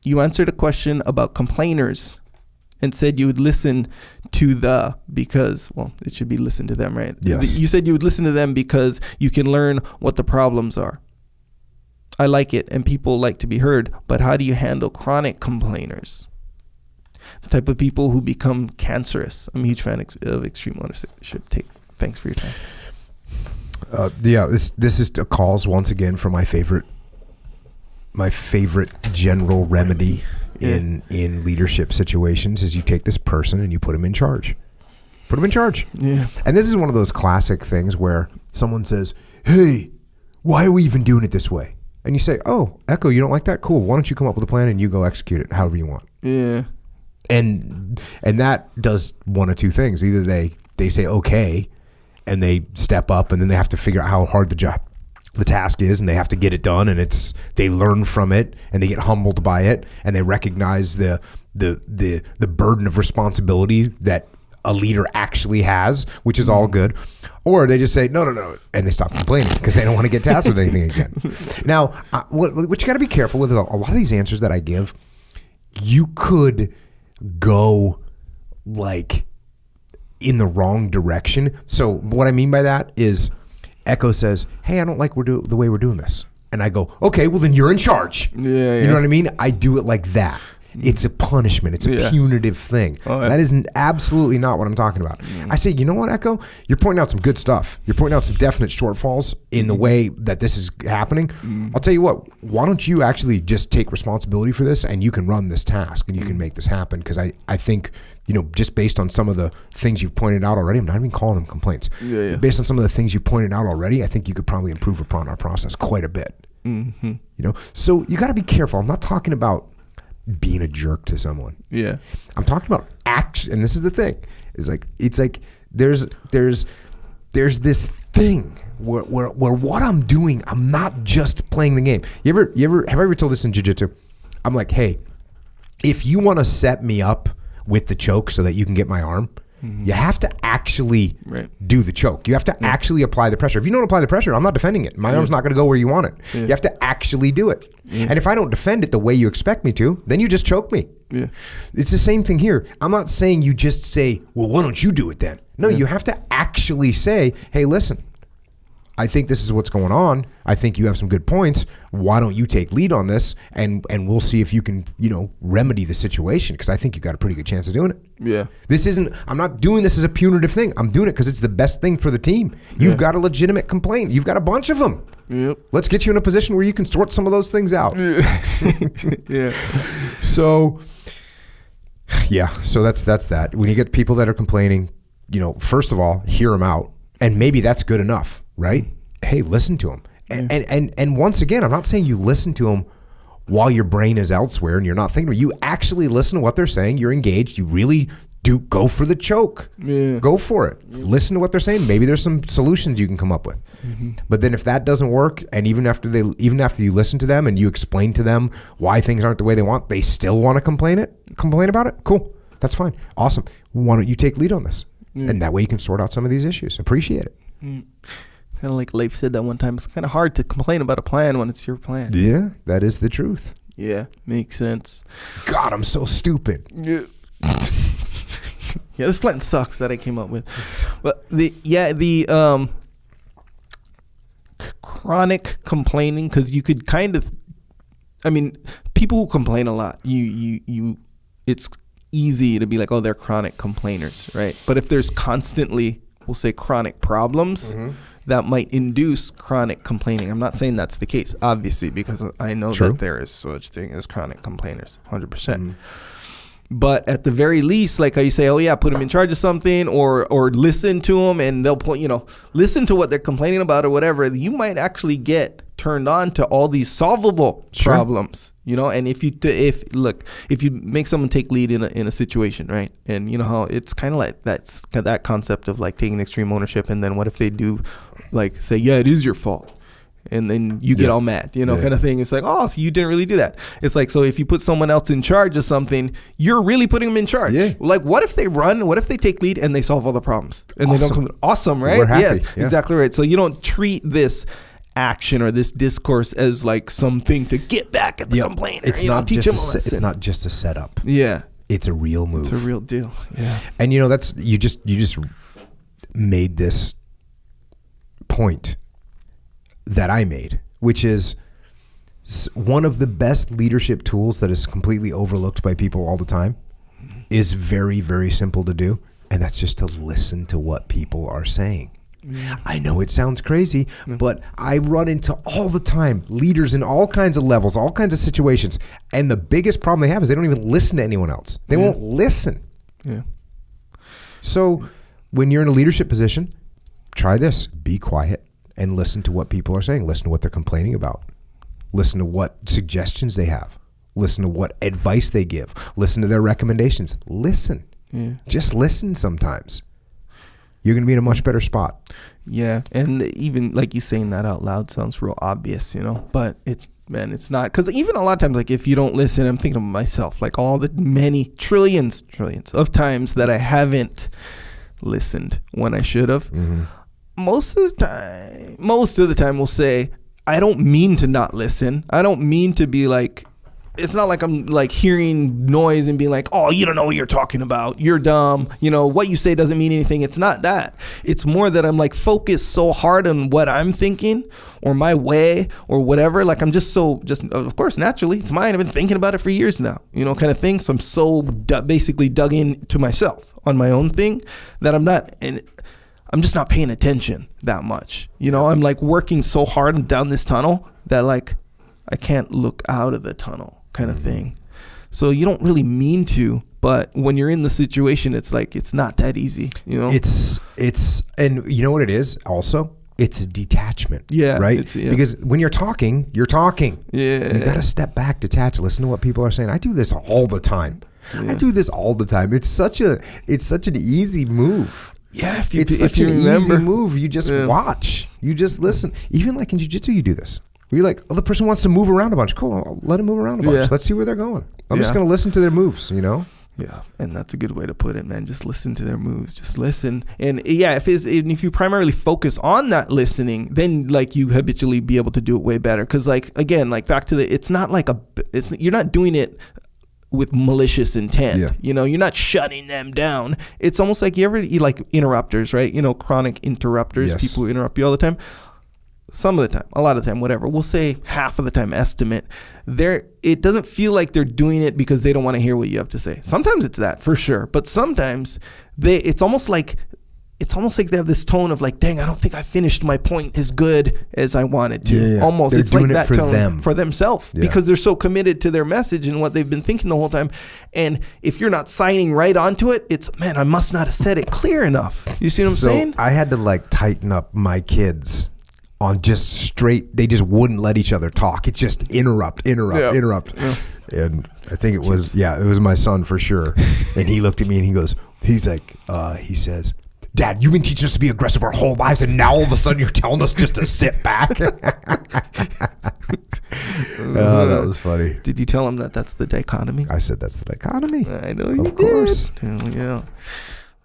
You answered a question about complainers and said you would listen to because it should be listen to them, right? Yes. You said you would listen to them because you can learn what the problems are. I like it, and people like to be heard, but how do you handle chronic complainers? The type of people who become cancerous. I'm a huge fan of extreme ownership. Thanks for your time. This is calls once again for my favorite general remedy in leadership situations is you take this person and you put them in charge. Put them in charge. Yeah. And this is one of those classic things where someone says, "Hey, why are we even doing it this way?" And you say, "Oh, Echo, you don't like that? Cool. Why don't you come up with a plan and you go execute it however you want?" Yeah. And that does one of two things. Either they say okay and they step up and then they have to figure out how hard the task is and they have to get it done, and they learn from it and they get humbled by it and they recognize the burden of responsibility that a leader actually has, which is all good. Or they just say, no, and they stop complaining because they don't want to get tasked with anything again. Now, what you got to be careful with, a lot of these answers that I give, you could go like in the wrong direction. So what I mean by that is Echo says, "Hey, I don't like the way we're doing this." And I go, "Okay, well then you're in charge." Yeah. You know what I mean? I do it like that. It's a punishment. It's a punitive thing. That is absolutely not what I'm talking about. I say, you know what, Echo? You're pointing out some good stuff. You're pointing out some definite shortfalls in the way that this is happening. I'll tell you what, why don't you actually just take responsibility for this and you can run this task and you can make this happen? Because I think, just based on some of the things you've pointed out already, I'm not even calling them complaints. Based on some of the things you pointed out already, I think you could probably improve upon our process quite a bit. So you got to be careful. I'm not talking about being a jerk to someone. Yeah. I'm talking about action, and this is the thing. It's like there's this thing where what I'm doing, I'm not just playing the game. Have I ever told this in jiu-jitsu? I'm like, "Hey, if you want to set me up with the choke so that you can get my arm, you have to actually do the choke. You have to actually apply the pressure. If you don't apply the pressure, I'm not defending it. My arm's not going to go where you want it. You have to actually do it. And if I don't defend it the way you expect me to, then you just choke me. It's the same thing here. I'm not saying you just say, "Well, why don't you do it then?" No, you have to actually say, "Hey, listen, I think this is what's going on. I think you have some good points. Why don't you take lead on this, and we'll see if you can, remedy the situation, because I think you've got a pretty good chance of doing it." Yeah. I'm not doing this as a punitive thing. I'm doing it because it's the best thing for the team. You've got a legitimate complaint. You've got a bunch of them. Yep. Let's get you in a position where you can sort some of those things out. Yeah. So that's that. When you get people that are complaining, first of all, hear them out. And maybe that's good enough, right? Hey, listen to them. And once again, I'm not saying you listen to them while your brain is elsewhere and you're not thinking. You actually listen to what they're saying. You're engaged. You really do go for the choke. Yeah. Go for it. Listen to what they're saying. Maybe there's some solutions you can come up with. But then if that doesn't work, and even after you listen to them and you explain to them why things aren't the way they want, they still want to complain about it. Cool. That's fine. Awesome. Why don't you take lead on this? And that way you can sort out some of these issues. Appreciate it. Kind of like Leif said that one time. It's kind of hard to complain about a plan when it's your plan. Yeah, that is the truth. Yeah, makes sense. God, I'm so stupid. Yeah. Yeah, this plan sucks that I came up with. But the chronic complaining, because you could kind of, people who complain a lot, it's easy to be like, oh, they're chronic complainers, right? But if there's constantly, we'll say, chronic problems, that might induce chronic complaining. I'm not saying that's the case, obviously, because I know that there is such thing as chronic complainers, 100%. But at the very least, like how you say, oh yeah, put them in charge of something, or listen to them, and they'll listen to what they're complaining about or whatever. You might actually get turned on to all these solvable problems, And if you make someone take lead in a situation, right? And you know how it's kind of like that concept of like taking extreme ownership, and then what if they do, like say, yeah, it is your fault. And then you get all mad, kind of thing. It's like, oh, so you didn't really do that. It's like, so if you put someone else in charge of something, you're really putting them in charge. Yeah. Like, what if they run? What if they take lead and they solve all the problems? And they don't come. Awesome, right? We're happy. Yes, exactly right. So you don't treat this action or this discourse as like something to get back at the complainer. It's not just a setup. Yeah. It's a real move. It's a real deal. Yeah. And you know, that's you just made this point that I made, which is one of the best leadership tools that is completely overlooked by people all the time, is very, very simple to do. And that's just to listen to what people are saying. I know it sounds crazy, but I run into all the time leaders in all kinds of levels, all kinds of situations. And the biggest problem they have is they don't even listen to anyone else. They won't listen. Yeah. So when you're in a leadership position, try this. Be quiet and listen to what people are saying. Listen to what they're complaining about. Listen to what suggestions they have. Listen to what advice they give. Listen to their recommendations. Listen. Yeah. Just listen sometimes. You're going to be in a much better spot. Yeah. And even like you saying that out loud sounds real obvious, you know, but it's not. Because even a lot of times, like if you don't listen, I'm thinking of myself, like all the many trillions of times that I haven't listened when I should have. Mm-hmm. Most of the time we'll say, I don't mean to not listen. I don't mean to be like, it's not like I'm like hearing noise and being like, oh, you don't know what you're talking about. You're dumb. You know, what you say doesn't mean anything. It's not that. It's more that I'm like focused so hard on what I'm thinking or my way or whatever. Like I'm just of course, naturally, it's mine. I've been thinking about it for years now, you know, kind of thing. So I'm so basically dug into myself on my own thing that I'm just not paying attention that much. You know, I'm like working so hard down this tunnel that like I can't look out of the tunnel kind of thing. So you don't really mean to, but when you're in the situation, it's like, it's not that easy, you know? And you know what it is also? It's detachment. Yeah. Right? Because when you're talking. Yeah. You got to step back, detach, listen to what people are saying. I do this all the time. It's such an easy move. Yeah, if you remember, easy move. You just watch. You just listen. Even like in jiu-jitsu, you do this. Where you're like, oh, the person wants to move around a bunch. Cool, I'll let him move around a bunch. Yeah. Let's see where they're going. I'm just going to listen to their moves, you know? Yeah, and that's a good way to put it, man. Just listen to their moves. Just listen. And yeah, if you primarily focus on that listening, then like you habitually be able to do it way better. Because like, again, like back to it's not like you're not doing it with malicious intent. Yeah. You know, you're not shutting them down. It's almost like you like interrupters, right? You know, chronic interrupters, people who interrupt you all the time. Some of the time, a lot of the time, whatever. We'll say half of the time estimate. It doesn't feel like they're doing it because they don't want to hear what you have to say. Sometimes it's that, for sure. But sometimes it's almost like they have this tone of like, dang, I don't think I finished my point as good as I wanted to. Yeah. Almost. They're it's doing like it that tone them. For themselves because they're so committed to their message and what they've been thinking the whole time. And if you're not signing right onto it, it's, man, I must not have said it clear enough. You see what I'm saying? I had to like tighten up my kids on just straight, they just wouldn't let each other talk. It's just interrupt. Yeah. And I think it was my son for sure. And he looked at me and he says, Dad, you've been teaching us to be aggressive our whole lives, and now all of a sudden you're telling us just to sit back. Oh, that was funny. Did you tell him that that's the dichotomy? I said that's the dichotomy. I know you did. Of course. Yeah.